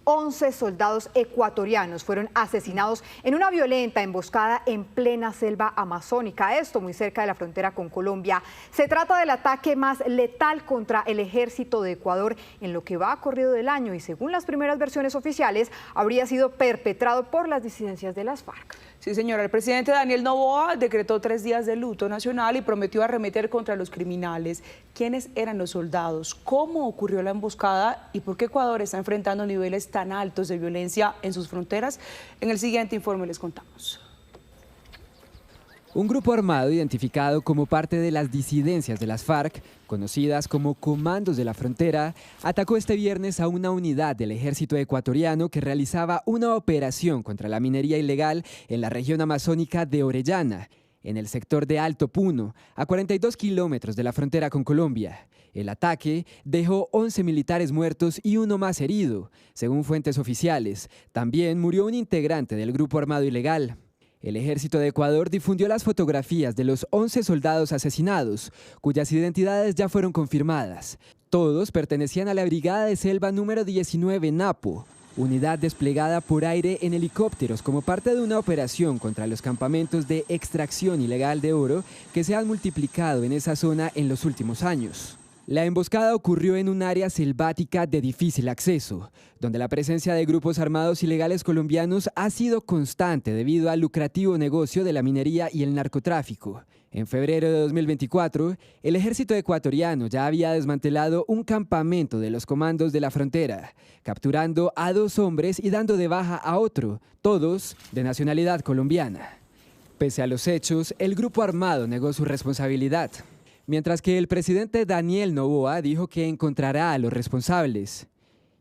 11 soldados ecuatorianos fueron asesinados en una violenta emboscada en plena selva amazónica, esto muy cerca de la frontera con Colombia. Se trata del ataque más letal contra el ejército de Ecuador en lo que va corrido del año y según las primeras versiones oficiales habría sido perpetrado por las disidencias de las FARC. Sí, señora. El presidente Daniel Noboa decretó 3 días de luto nacional y prometió arremeter contra los criminales. ¿Quiénes eran los soldados? ¿Cómo ocurrió la emboscada? ¿Y por qué Ecuador está enfrentando niveles tan altos de violencia en sus fronteras? En el siguiente informe les contamos. Un grupo armado identificado como parte de las disidencias de las FARC, conocidas como Comandos de la Frontera, atacó este viernes a una unidad del ejército ecuatoriano que realizaba una operación contra la minería ilegal en la región amazónica de Orellana, en el sector de Alto Puno, a 42 kilómetros de la frontera con Colombia. El ataque dejó 11 militares muertos y uno más herido, según fuentes oficiales. También murió un integrante del grupo armado ilegal. El ejército de Ecuador difundió las fotografías de los 11 soldados asesinados, cuyas identidades ya fueron confirmadas. Todos pertenecían a la Brigada de Selva número 19 Napo, unidad desplegada por aire en helicópteros como parte de una operación contra los campamentos de extracción ilegal de oro que se han multiplicado en esa zona en los últimos años. La emboscada ocurrió en un área selvática de difícil acceso, donde la presencia de grupos armados ilegales colombianos ha sido constante debido al lucrativo negocio de la minería y el narcotráfico. En febrero de 2024, el ejército ecuatoriano ya había desmantelado un campamento de los Comandos de la Frontera, capturando a 2 hombres y dando de baja a otro, todos de nacionalidad colombiana. Pese a los hechos, el grupo armado negó su responsabilidad, mientras que el presidente Daniel Noboa dijo que encontrará a los responsables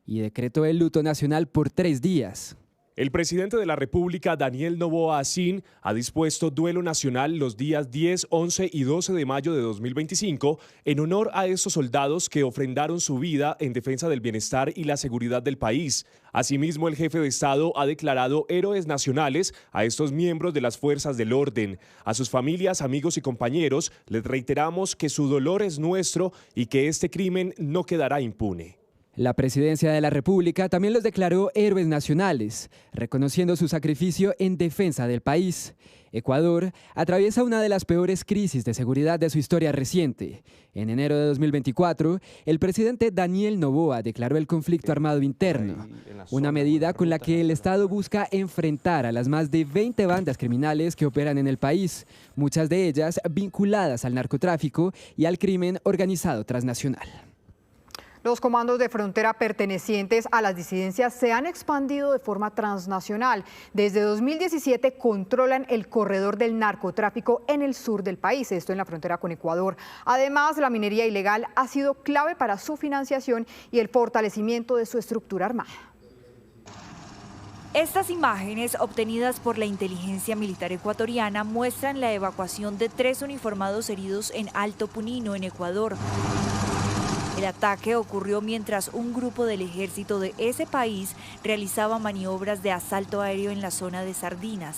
y decretó el luto nacional por 3 días. El presidente de la República, Daniel Noboa Asín, ha dispuesto duelo nacional los días 10, 11 y 12 de mayo de 2025 en honor a estos soldados que ofrendaron su vida en defensa del bienestar y la seguridad del país. Asimismo, el jefe de Estado ha declarado héroes nacionales a estos miembros de las fuerzas del orden. A sus familias, amigos y compañeros, les reiteramos que su dolor es nuestro y que este crimen no quedará impune. La presidencia de la República también los declaró héroes nacionales, reconociendo su sacrificio en defensa del país. Ecuador atraviesa una de las peores crisis de seguridad de su historia reciente. En enero de 2024, el presidente Daniel Noboa declaró el conflicto armado interno, una medida con la que el Estado busca enfrentar a las más de 20 bandas criminales que operan en el país, muchas de ellas vinculadas al narcotráfico y al crimen organizado transnacional. Los comandos de frontera pertenecientes a las disidencias se han expandido de forma transnacional. Desde 2017 controlan el corredor del narcotráfico en el sur del país, esto en la frontera con Ecuador. Además, la minería ilegal ha sido clave para su financiación y el fortalecimiento de su estructura armada. Estas imágenes obtenidas por la inteligencia militar ecuatoriana muestran la evacuación de 3 uniformados heridos en Alto Punino, en Ecuador. El ataque ocurrió mientras un grupo del ejército de ese país realizaba maniobras de asalto aéreo en la zona de Sardinas.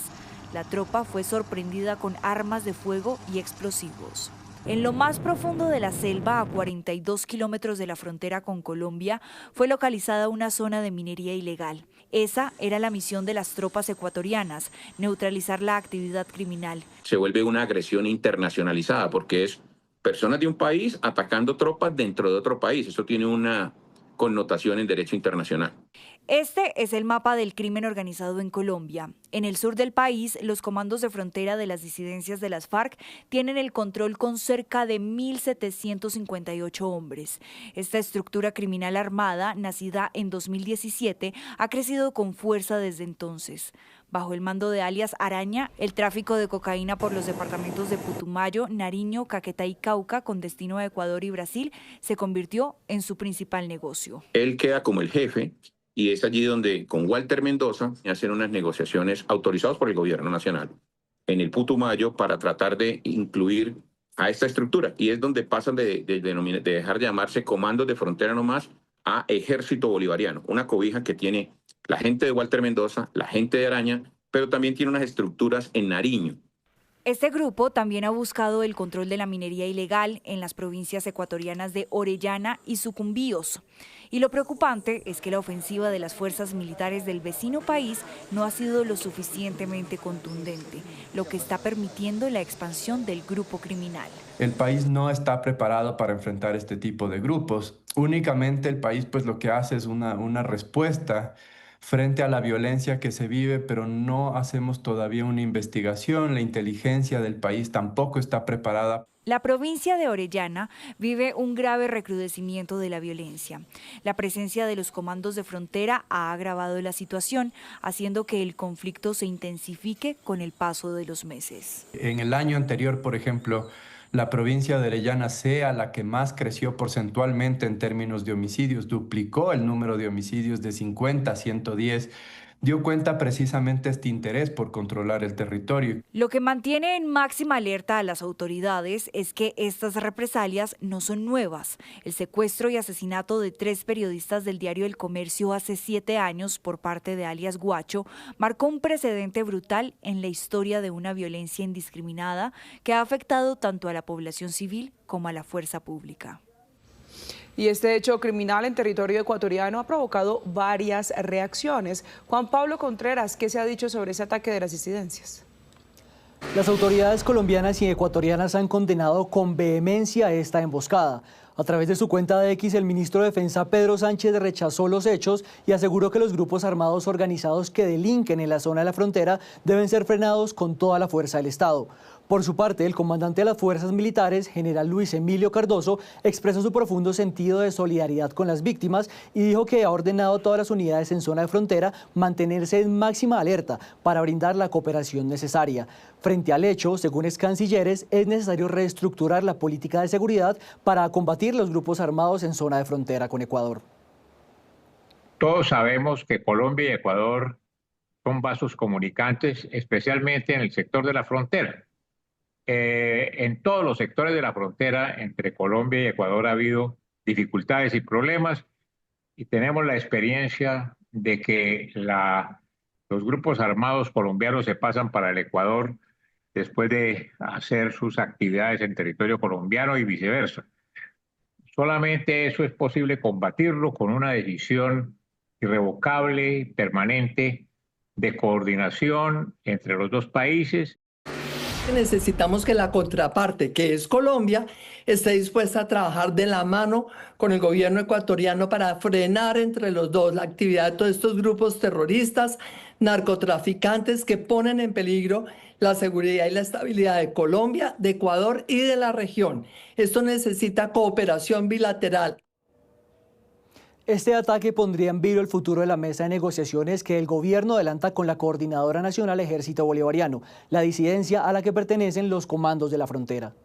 La tropa fue sorprendida con armas de fuego y explosivos. En lo más profundo de la selva, a 42 kilómetros de la frontera con Colombia, fue localizada una zona de minería ilegal. Esa era la misión de las tropas ecuatorianas, neutralizar la actividad criminal. Se vuelve una agresión internacionalizada porque es personas de un país atacando tropas dentro de otro país. Eso tiene una connotación en derecho internacional. Este es el mapa del crimen organizado en Colombia. En el sur del país, los comandos de frontera de las disidencias de las FARC tienen el control con cerca de 1.758 hombres. Esta estructura criminal armada, nacida en 2017, ha crecido con fuerza desde entonces. Bajo el mando de alias Araña, el tráfico de cocaína por los departamentos de Putumayo, Nariño, Caquetá y Cauca, con destino a Ecuador y Brasil, se convirtió en su principal negocio. Él queda como el jefe y es allí donde con Walter Mendoza hacen unas negociaciones autorizadas por el gobierno nacional en el Putumayo para tratar de incluir a esta estructura. Y es donde pasan de dejar de llamarse Comandos de Frontera nomás a Ejército Bolivariano, una cobija que tiene la gente de Walter Mendoza, la gente de Araña, pero también tiene unas estructuras en Nariño. Este grupo también ha buscado el control de la minería ilegal en las provincias ecuatorianas de Orellana y Sucumbíos. Y lo preocupante es que la ofensiva de las fuerzas militares del vecino país no ha sido lo suficientemente contundente, lo que está permitiendo la expansión del grupo criminal. El país no está preparado para enfrentar este tipo de grupos. Únicamente el país pues lo que hace es una respuesta frente a la violencia que se vive, pero no hacemos todavía una investigación. La inteligencia del país tampoco está preparada. La provincia de Orellana vive un grave recrudecimiento de la violencia. La presencia de los comandos de frontera ha agravado la situación, haciendo que el conflicto se intensifique con el paso de los meses. En el año anterior, por ejemplo, la provincia de Orellana sea la que más creció porcentualmente en términos de homicidios, duplicó el número de homicidios de 50 a 110, dio cuenta precisamente este interés por controlar el territorio. Lo que mantiene en máxima alerta a las autoridades es que estas represalias no son nuevas. El secuestro y asesinato de 3 periodistas del diario El Comercio hace 7 años por parte de alias Guacho marcó un precedente brutal en la historia de una violencia indiscriminada que ha afectado tanto a la población civil como a la fuerza pública. Y este hecho criminal en territorio ecuatoriano ha provocado varias reacciones. Juan Pablo Contreras, ¿qué se ha dicho sobre ese ataque de las disidencias? Las autoridades colombianas y ecuatorianas han condenado con vehemencia esta emboscada. A través de su cuenta de X, el ministro de Defensa Pedro Sánchez rechazó los hechos y aseguró que los grupos armados organizados que delinquen en la zona de la frontera deben ser frenados con toda la fuerza del Estado. Por su parte, el comandante de las fuerzas militares, general Luis Emilio Cardoso, expresó su profundo sentido de solidaridad con las víctimas y dijo que ha ordenado a todas las unidades en zona de frontera mantenerse en máxima alerta para brindar la cooperación necesaria. Frente al hecho, según ex cancilleres, es necesario reestructurar la política de seguridad para combatir los grupos armados en zona de frontera con Ecuador. Todos sabemos que Colombia y Ecuador son vasos comunicantes, especialmente en el sector de la frontera. En todos los sectores de la frontera entre Colombia y Ecuador ha habido dificultades y problemas y tenemos la experiencia de que los grupos armados colombianos se pasan para el Ecuador después de hacer sus actividades en territorio colombiano y viceversa. Solamente eso es posible combatirlo con una decisión irrevocable y permanente de coordinación entre los dos países. Necesitamos que la contraparte, que es Colombia, esté dispuesta a trabajar de la mano con el gobierno ecuatoriano para frenar entre los dos la actividad de todos estos grupos terroristas, narcotraficantes que ponen en peligro la seguridad y la estabilidad de Colombia, de Ecuador y de la región. Esto necesita cooperación bilateral. Este ataque pondría en vilo el futuro de la mesa de negociaciones que el gobierno adelanta con la Coordinadora Nacional Ejército Bolivariano, la disidencia a la que pertenecen los comandos de la frontera.